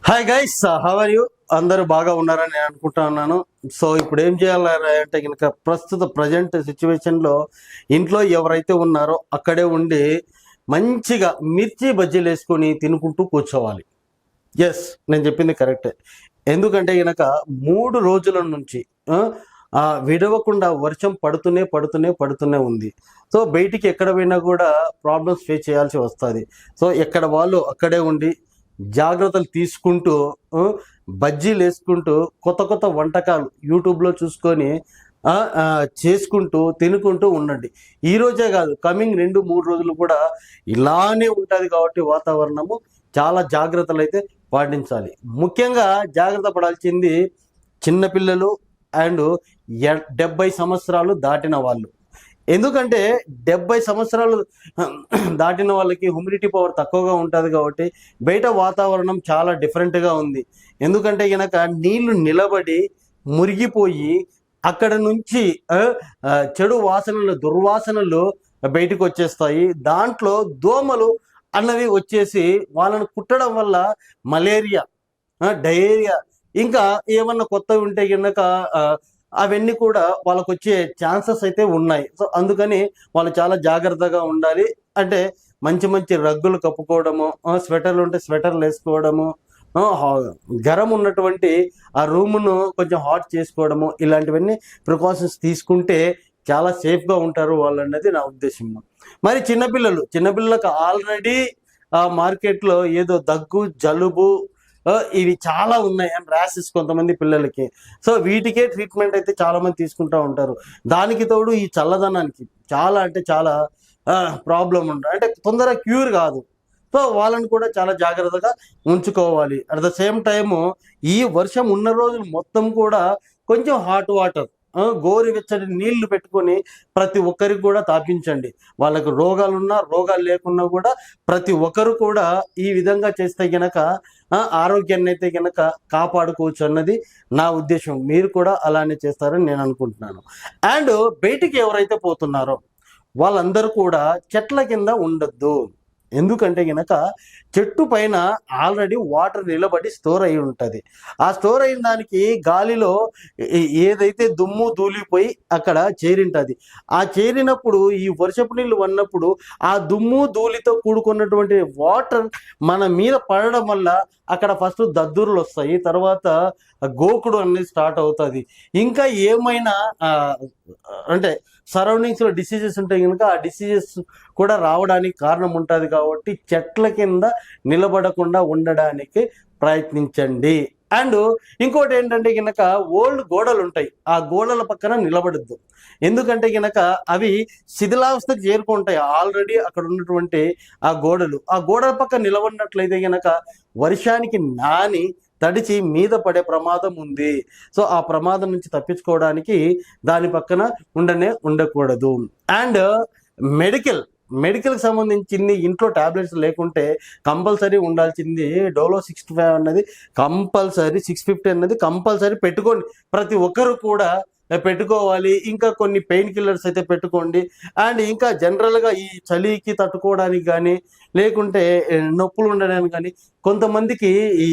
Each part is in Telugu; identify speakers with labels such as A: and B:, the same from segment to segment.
A: Hi guys, how are you? అందరూ బాగా ఉన్నారని నేను అనుకుంటా ఉన్నాను. సో ఇప్పుడు ఏం చేయాలంటే కనుక ప్రస్తుత ప్రజెంట్ సిచ్యువేషన్లో ఇంట్లో ఎవరైతే ఉన్నారో అక్కడే ఉండి మంచిగా మిర్చి బజ్జీలు వేసుకొని తినుకుంటూ కూర్చోవాలి. ఎస్, నేను చెప్పింది కరెక్టే. ఎందుకంటే కనుక 3 రోజుల నుంచి విడవకుండా వర్షం పడుతూనే ఉంది. సో బయటికి ఎక్కడ పోయినా కూడా ప్రాబ్లమ్స్ ఫేస్ చేయాల్సి వస్తుంది. సో ఎక్కడ వాళ్ళు అక్కడే ఉండి జాగ్రత్తలు తీసుకుంటూ బజ్జీలు వేసుకుంటూ కొత్త కొత్త వంటకాలు యూట్యూబ్లో చూసుకొని చేసుకుంటూ తినుకుంటూ ఉండండి. ఈ రోజే కాదు, కమింగ్ 2-3 రోజులు కూడా ఇలానే ఉంటుంది. కాబట్టి వాతావరణము చాలా జాగ్రత్తలు అయితే పాటించాలి. ముఖ్యంగా జాగ్రత్త పడాల్సింది చిన్నపిల్లలు అండ్ 70 సంవత్సరాలు దాటిన వాళ్ళు. ఎందుకంటే 70 సంవత్సరాలు దాటిన వాళ్ళకి హ్యూమిడిటీ పవర్ తక్కువగా ఉంటుంది. కాబట్టి బయట వాతావరణం చాలా డిఫరెంట్గా ఉంది. ఎందుకంటే కనుక నీళ్లు నిలబడి మురిగిపోయి అక్కడ నుంచి చెడు వాసనలు, దుర్వాసనలు బయటకు వచ్చేస్తాయి. దాంట్లో దోమలు అన్నవి వచ్చేసి వాళ్ళని కుట్టడం వల్ల మలేరియా, డయేరియా, ఇంకా ఏమన్నా కొత్తవి ఉంటే కనుక అవన్నీ కూడా వాళ్ళకు వచ్చే ఛాన్సెస్ అయితే ఉన్నాయి. సో అందుకని వాళ్ళు చాలా జాగ్రత్తగా ఉండాలి. అంటే మంచి మంచి రగ్గులు కప్పుకోవడము, స్వెటర్లు ఉంటే స్వెటర్లు వేసుకోవడము, గరం ఉన్నటువంటి ఆ రూమును కొంచెం హాట్ చేసుకోవడము, ఇలాంటివన్నీ ప్రికాషన్స్ తీసుకుంటే చాలా సేఫ్గా ఉంటారు వాళ్ళు అన్నది నా ఉద్దేశం. మరి చిన్నపిల్లలకు ఆల్రెడీ మార్కెట్లో ఏదో దగ్గు, జలుబు ఇవి చాలా ఉన్నాయి అండ్ ర్యాషెస్ కొంతమంది పిల్లలకి. సో వీటికే ట్రీట్మెంట్ అయితే చాలా మంది తీసుకుంటూ ఉంటారు. దానికి తోడు ఈ చల్లదనానికి చాలా అంటే చాలా ప్రాబ్లం ఉంటుంది, అంటే తొందరగా క్యూర్ కాదు. సో వాళ్ళని కూడా చాలా జాగ్రత్తగా ఉంచుకోవాలి. అట్ ద సేమ్ టైము ఈ వర్షం ఉన్న రోజులు మొత్తం కూడా కొంచెం హాట్ వాటర్, గోరువెచ్చని నీళ్లు పెట్టుకొని ప్రతి ఒక్కరికి కూడా తాపించండి. వాళ్ళకు రోగాలున్నా రోగాలు లేకున్నా కూడా ప్రతి ఒక్కరు కూడా ఈ విధంగా చేస్తే గనక ఆరోగ్యాన్ని అయితే గనక కాపాడుకోవచ్చు అన్నది నా ఉద్దేశం. మీరు కూడా అలానే చేస్తారని నేను అనుకుంటున్నాను. అండ్ బయటికి ఎవరైతే పోతున్నారో వాళ్ళందరూ కూడా చెట్ల కింద ఉండొద్దు. ఎందుకంటే గనక చెట్టు పైన ఆల్రెడీ వాటర్ నిలబడి స్టోర్ అయి ఉంటుంది. ఆ స్టోర్ అయిన దానికి గాలిలో ఏదైతే దుమ్ము ధూళిపోయి అక్కడ చేరింటుంది. ఆ చేరినప్పుడు ఈ వర్షపు నీళ్ళు ఉన్నప్పుడు ఆ దుమ్ము ధూళితో కూడుకున్నటువంటి వాటర్ మన మీద పడడం వల్ల అక్కడ ఫస్ట్ దద్దుర్లు వస్తాయి, తర్వాత గోకుడు అనేది స్టార్ట్ అవుతుంది. ఇంకా ఏమైనా అంటే సరౌండింగ్స్లో డిసీజెస్ ఉంటాయి కనుక ఆ డిసీజెస్ కూడా రావడానికి కారణం ఉంటుంది. కాబట్టి చెట్ల కింద నిలబడకుండా ఉండడానికి ప్రయత్నించండి. అండ్ ఇంకోటి ఏంటంటే కనుక ఓల్డ్ గోడలు ఉంటాయి, ఆ గోడల పక్కన నిలబడద్దు. ఎందుకంటే కనుక అవి శిథిలావస్థకు చేరుకుంటాయి. ఆల్రెడీ అక్కడ ఉన్నటువంటి ఆ గోడల పక్కన నిలబడినట్లయితే కనుక వర్షానికి నాని తడిచి మీద పడే ప్రమాదం ఉంది. సో ఆ ప్రమాదం నుంచి తప్పించుకోవడానికి దాని పక్కన ఉండకూడదు. అండ్ మెడికల్కి సంబంధించింది ఇంట్లో టాబ్లెట్స్ లేకుంటే కంపల్సరీ ఉండాల్సింది డోలో 65 అన్నది కంపల్సరీ, 650 అన్నది కంపల్సరీ పెట్టుకోండి. ప్రతి ఒక్కరు కూడా పెట్టుకోవాలి. ఇంకా కొన్ని పెయిన్ కిల్లర్స్ అయితే పెట్టుకోండి. అండ్ ఇంకా జనరల్గా ఈ చలికి తట్టుకోవడానికి కానీ లేకుంటే నొప్పులు ఉండడానికి కానీ కొంతమందికి ఈ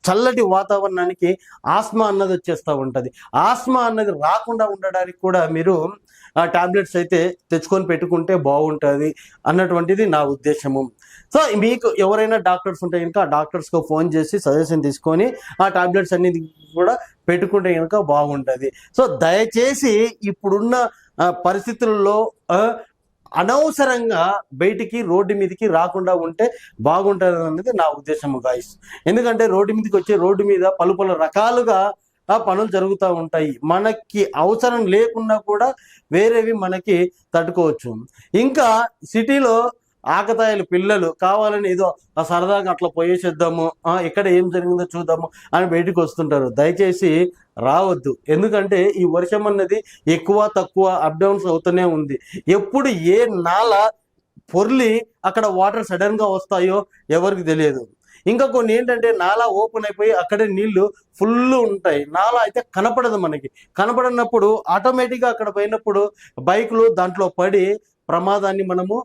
A: చల్లటి వాతావరణానికి ఆస్మా అన్నది వచ్చేస్తూ ఉంటుంది. ఆస్మా అన్నది రాకుండా ఉండడానికి కూడా మీరు టాబ్లెట్స్ అయితే తెచ్చుకొని పెట్టుకుంటే బాగుంటుంది అన్నటువంటిది నా ఉద్దేశము. సో మీకు ఎవరైనా డాక్టర్స్ ఉంటే కనుక ఆ డాక్టర్స్కి ఫోన్ చేసి సజెషన్ తీసుకొని ఆ టాబ్లెట్స్ అన్ని కూడా పెట్టుకుంటే కనుక బాగుంటుంది. సో దయచేసి ఇప్పుడున్న పరిస్థితుల్లో అనవసరంగా బయటికి రోడ్డు మీదకి రాకుండా ఉంటే బాగుంటుంది అనేది నా ఉద్దేశము గాయస్. ఎందుకంటే రోడ్డు మీద పలు రకాలుగా పనులు జరుగుతూ ఉంటాయి. మనకి అవసరం లేకున్నా కూడా వేరేవి మనకి తట్టుకోవచ్చు. ఇంకా సిటీలో ఆకతాయిలు పిల్లలు కావాలని ఏదో సరదాగా అట్లా పోయేసేద్దాము, ఇక్కడ ఏం జరిగిందో చూద్దాము అని బయటకు వస్తుంటారు. దయచేసి రావద్దు. ఎందుకంటే ఈ వర్షం అన్నది ఎక్కువ తక్కువ అప్ డౌన్స్ అవుతూనే ఉంది. ఎప్పుడు ఏ నాల పొర్లి అక్కడ వాటర్ సడన్గా వస్తాయో ఎవరికి తెలియదు. ఇంకా కొన్ని ఏంటంటే నాలా ఓపెన్ అయిపోయి అక్కడే నీళ్లు ఫుల్ ఉంటాయి. నాలా అయితే కనపడదు. కనపడినప్పుడు ఆటోమేటిక్గా అక్కడ పోయినప్పుడు బైకులు దాంట్లో పడి ప్రమాదాన్ని మనము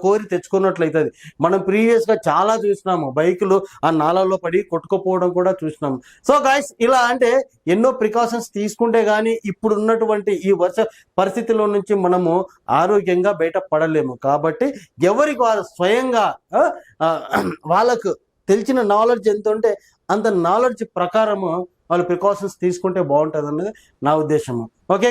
A: కోరి తెచ్చుకున్నట్లయితుంది. మనం ప్రీవియస్గా చాలా చూసినాము, బైకులు ఆ నాళాల్లో పడి కొట్టుకుపోవడం కూడా చూసినాము. సో గాయస్, ఇలా అంటే ఎన్నో ప్రికాషన్స్ తీసుకుంటే కానీ ఇప్పుడు ఉన్నటువంటి ఈ వర్ష పరిస్థితిలో నుంచి మనము ఆరోగ్యంగా బయటపడలేము. కాబట్టి ఎవరికి వారు స్వయంగా వాళ్ళకు తెలిసిన నాలెడ్జ్ ఎంత ఉంటే అంత నాలెడ్జ్ ప్రకారము వాళ్ళు ప్రికాషన్స్ తీసుకుంటే బాగుంటుంది అన్నది నా ఉద్దేశము. ఓకే.